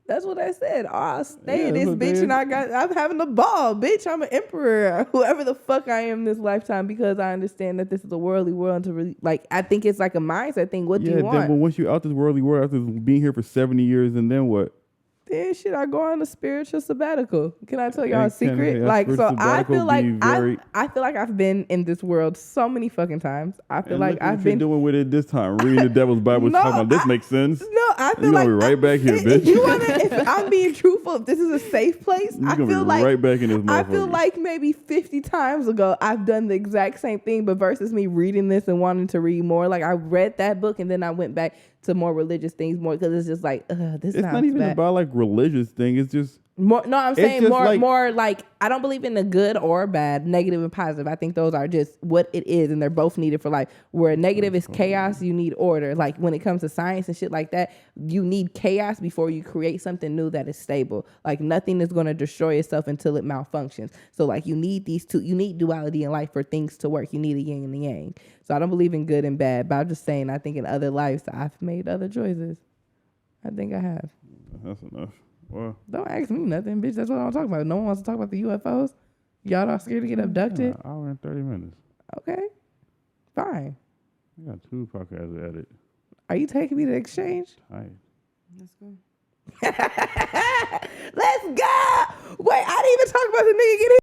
That's what I said. I'll stay in Yeah, this bitch, and I'm having a ball, bitch. I'm an emperor, whoever the fuck I am this lifetime, because I understand that this is a worldly world. To really, like, I think it's like a mindset thing. What do you want? Yeah, but once you're out this worldly world, after being here for 70 years, and then what? Then shit, I go on a spiritual sabbatical. Can I tell y'all a And secret? Like, so I feel like I feel like I've been in this world so many fucking times. I feel like I've been doing with it this time, reading the devil's Bible. No, talking about this makes sense. No, I feel you're like gonna be right back here, bitch. If I'm being truthful, if this is a safe place, You're I gonna feel be like right back in this I motherfucker. feel like maybe 50 times ago I've done the exact same thing, but versus me reading this and wanting to read more, like I read that book and then I went back to more religious things more because it's just like this. It's not even about like religious thing. It's just more. No, I'm saying just more like I don't believe in the good or bad, negative and positive. I think those are just what it is, and they're both needed for life. Where negative is chaos, you need order. Like when it comes to science and shit like that, you need chaos before you create something new that is stable. Like nothing is going to destroy itself until it malfunctions. So like you need these two. You need duality in life for things to work. You need a yin and a yang. So I don't believe in good and bad, but I'm just saying I think in other lives I've made other choices. I think I have. That's enough. Well, don't ask me nothing, bitch. That's what I'm talking about. No one wants to talk about the UFOs. Y'all not scared to get abducted? An hour and 30 minutes. Okay. Fine. I got 2 podcasts to edit. Are you taking me to exchange? Tight. Let's go. Let's go. Wait, I didn't even talk about the nigga getting